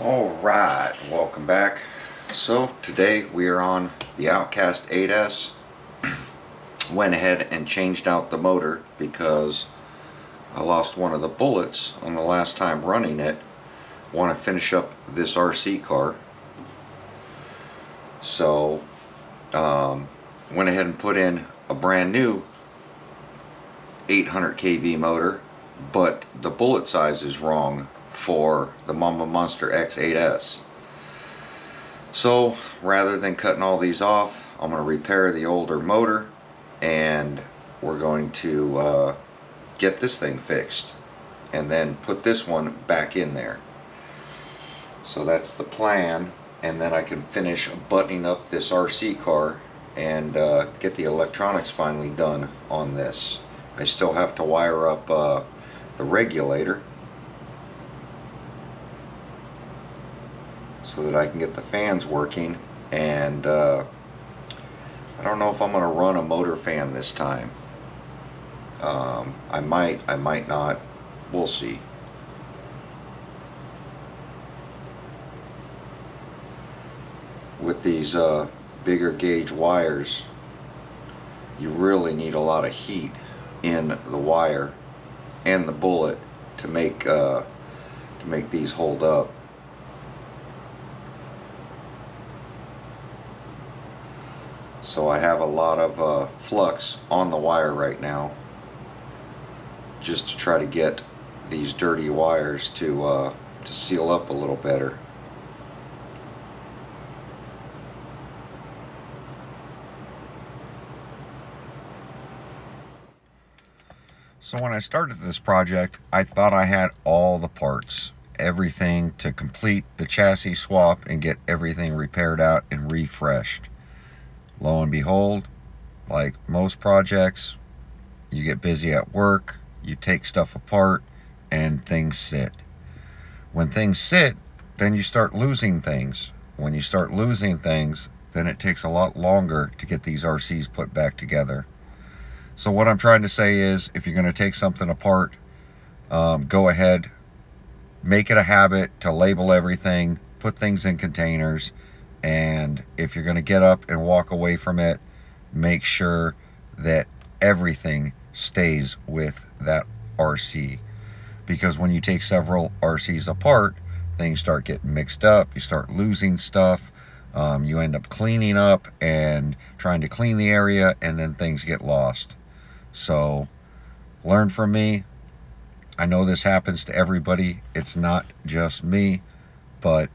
Alright, welcome back. So today we are on the Outcast 8S. Went ahead and changed out the motor because I lost one of the bullets on the last time running it. Want to finish up this RC car. So went ahead and put in a brand new 800 kV motor, but the bullet size is wrong for the Mama Monster X8S. So rather than cutting all these off, I'm going to repair the older motor and we're going to get this thing fixed and then put this one back in there. So that's the plan, and then I can finish buttoning up this RC car and get the electronics finally done on this. I still have to wire up the regulator so that I can get the fans working, and I don't know if I'm going to run a motor fan this time. I might not. We'll see. With these bigger gauge wires, you really need a lot of heat in the wire and the bullet to make these hold up. So I have a lot of flux on the wire right now, just to try to get these dirty wires to seal up a little better. So when I started this project, I thought I had all the parts, everything to complete the chassis swap and get everything repaired out and refreshed. Lo and behold, like most projects, you get busy at work, you take stuff apart, and things sit. When things sit, then you start losing things. When you start losing things, then it takes a lot longer to get these RCs put back together. So what I'm trying to say is, if you're going to take something apart, go ahead, make it a habit to label everything, put things in containers, and if you're going to get up and walk away from it, make sure that everything stays with that RC. Because when you take several RCs apart, things start getting mixed up, you start losing stuff, you end up cleaning up and trying to clean the area, and then things get lost. So learn from me. I know this happens to everybody, it's not just me, but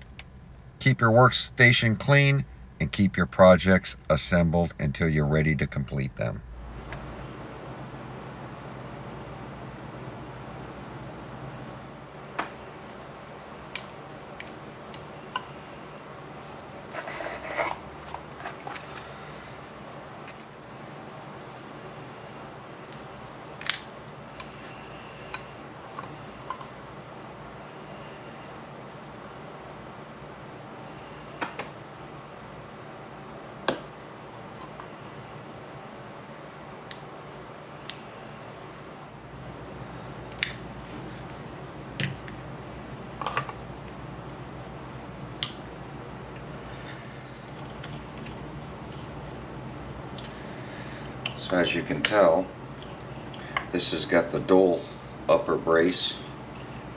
keep your workstation clean and keep your projects assembled until you're ready to complete them. So as you can tell, this has got the dual upper brace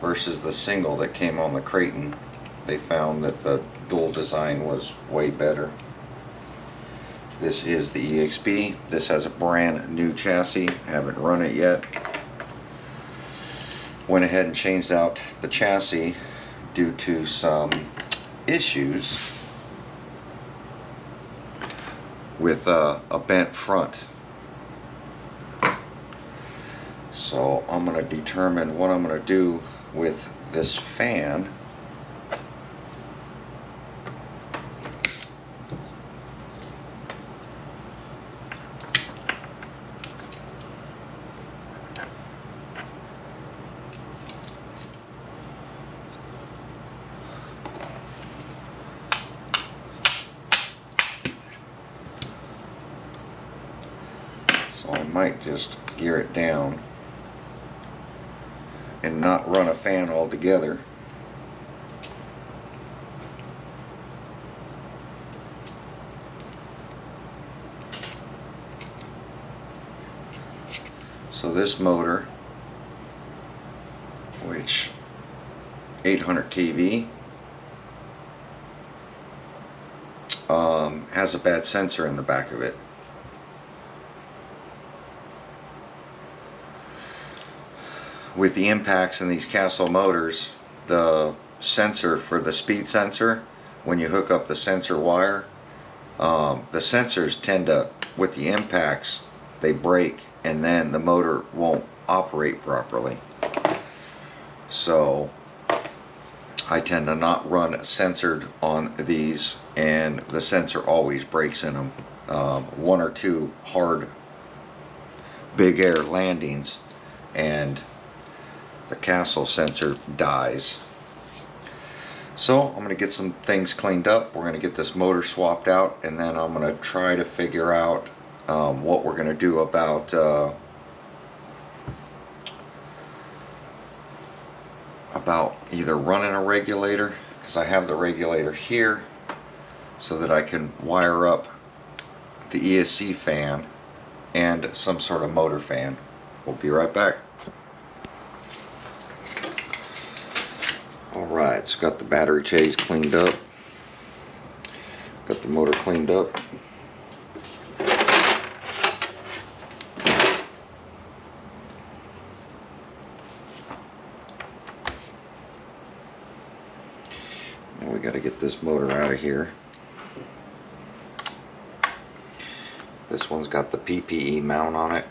versus the single that came on the Creighton. They found that the dual design was way better. This is the EXB. This has a brand new chassis. Haven't run it yet. Went ahead and changed out the chassis due to some issues with a bent front. So I'm going to determine what I'm going to do with this fan. So I might just gear it down and not run a fan altogether. So this motor, which 800 kV, has a bad sensor in the back of it. With the impacts in these Castle motors, the sensor for the speed sensor, when you hook up the sensor wire, the sensors tend to, with the impacts, they break and then the motor won't operate properly. So I tend to not run censored on these, and the sensor always breaks in them. One or two hard big air landings and the Castle sensor dies. So I'm going to get some things cleaned up. We're going to get this motor swapped out, and then I'm going to try to figure out what we're going to do about either running a regulator, because I have the regulator here, so that I can wire up the ESC fan and some sort of motor fan. We'll be right back. Alright, so got the battery trays cleaned up, got the motor cleaned up. Now we got to get this motor out of here. This one's got the PPE mount on it.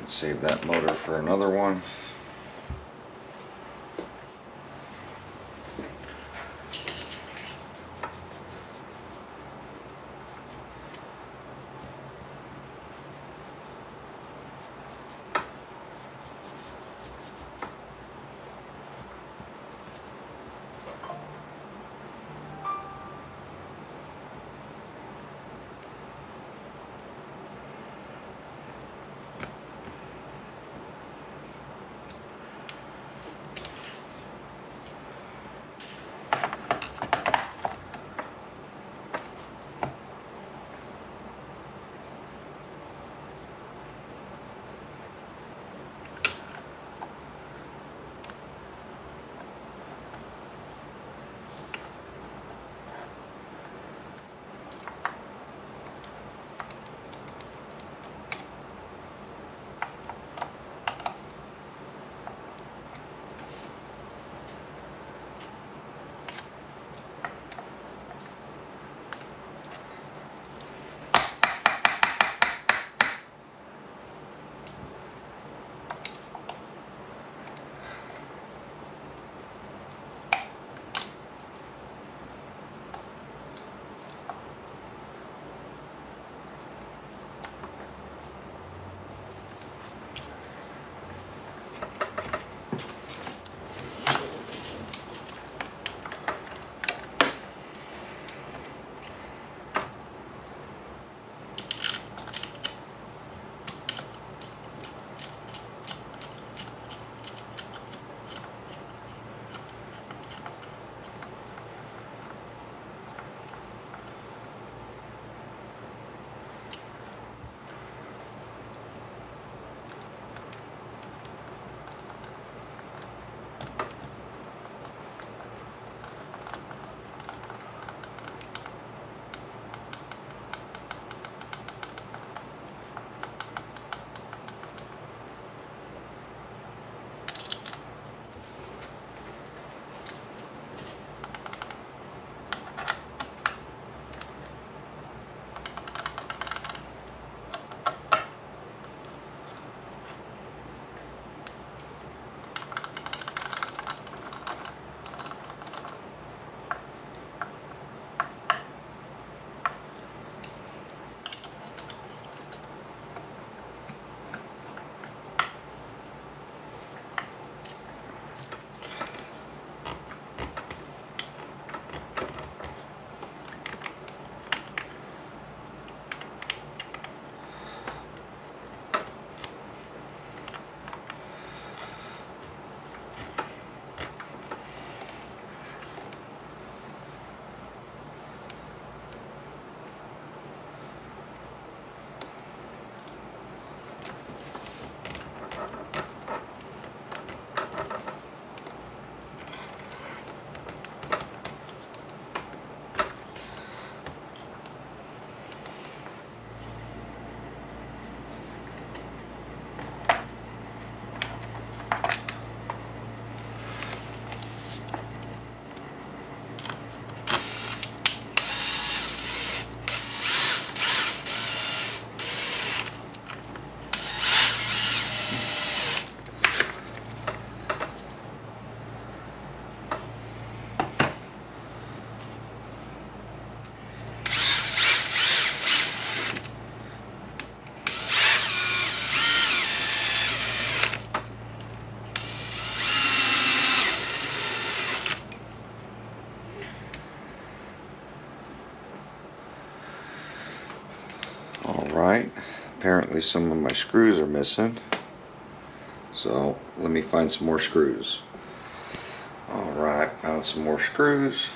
Save that motor for another one. Alright, apparently some of my screws are missing, so let me find some more screws. Alright, found some more screws.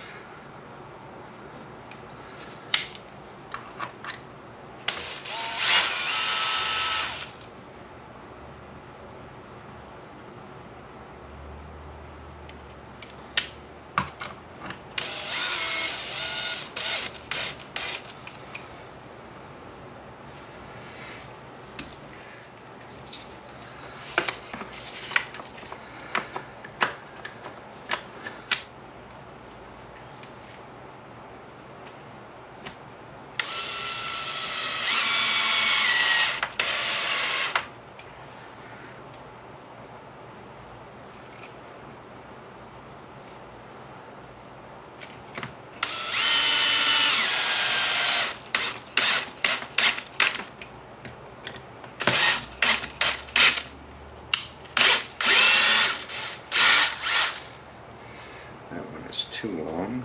Too long.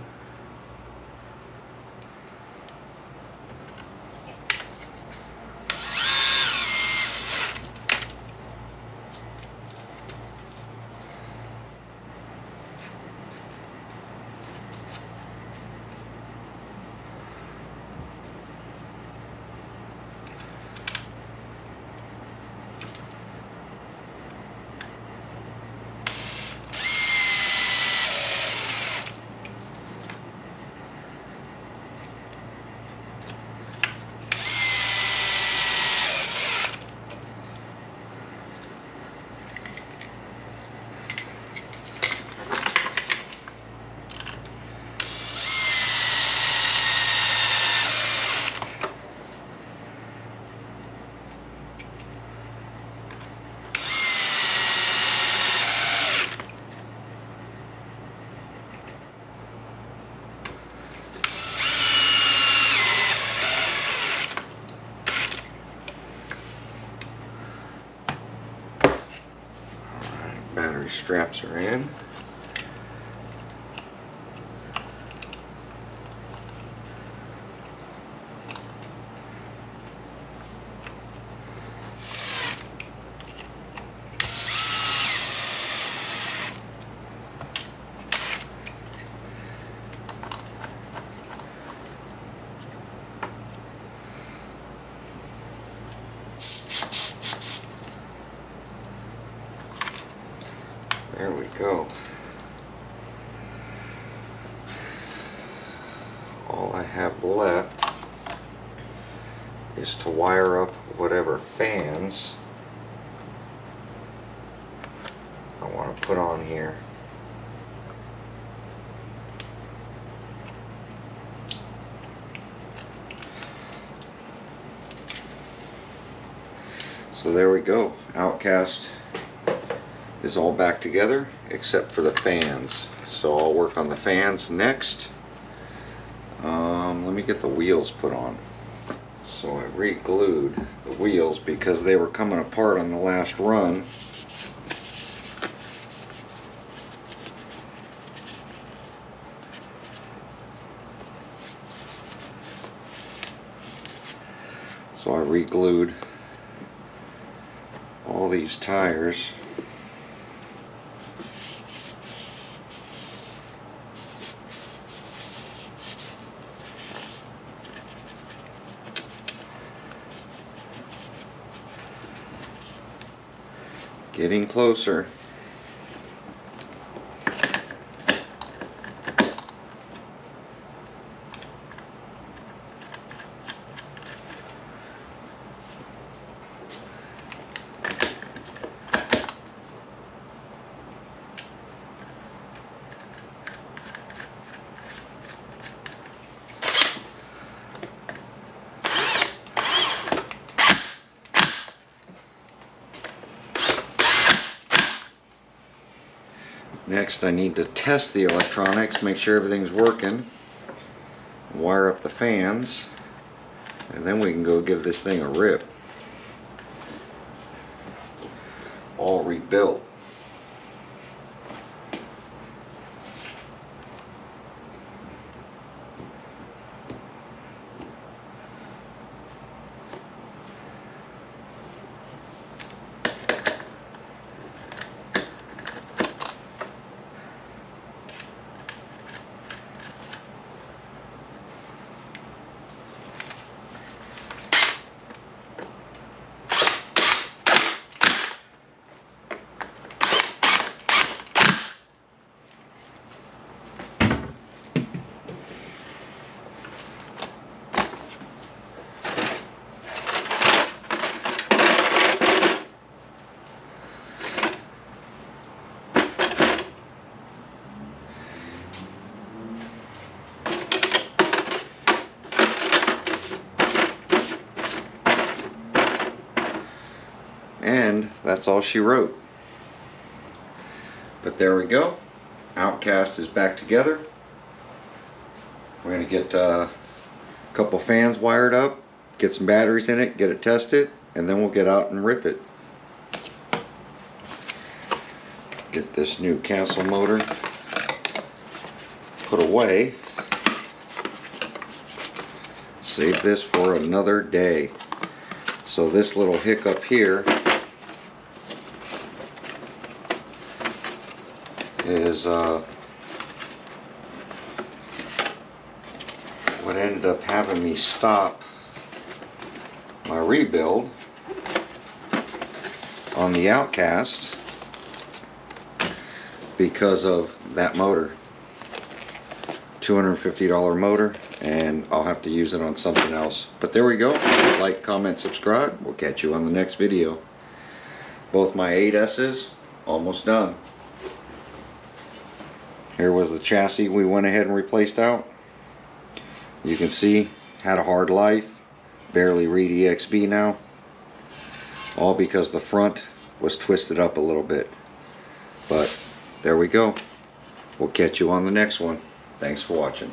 Battery straps are in. There we go. All I have left is to wire up whatever fans I want to put on here. So there we go. Outcast is all back together except for the fans. So I'll work on the fans next. Let me get the wheels put on. So I re-glued the wheels because they were coming apart on the last run. So I re-glued all these tires. Getting closer. Next, I need to test the electronics, make sure everything's working, wire up the fans, and then we can go give this thing a rip. All rebuilt. And that's all she wrote. But there we go. Outcast is back together. We're going to get a couple fans wired up, get some batteries in it, get it tested, and then we'll get out and rip it. Get this new cancel motor put away. Save this for another day. So this little hiccup here is what ended up having me stop my rebuild on the Outcast because of that motor. $250 motor, and I'll have to use it on something else. But there we go. Like, comment, subscribe. We'll catch you on the next video. Both my 8S's almost done. Here was the chassis we went ahead and replaced out. You can see, had a hard life. Barely read EXB now. All because the front was twisted up a little bit. But there we go. We'll catch you on the next one. Thanks for watching.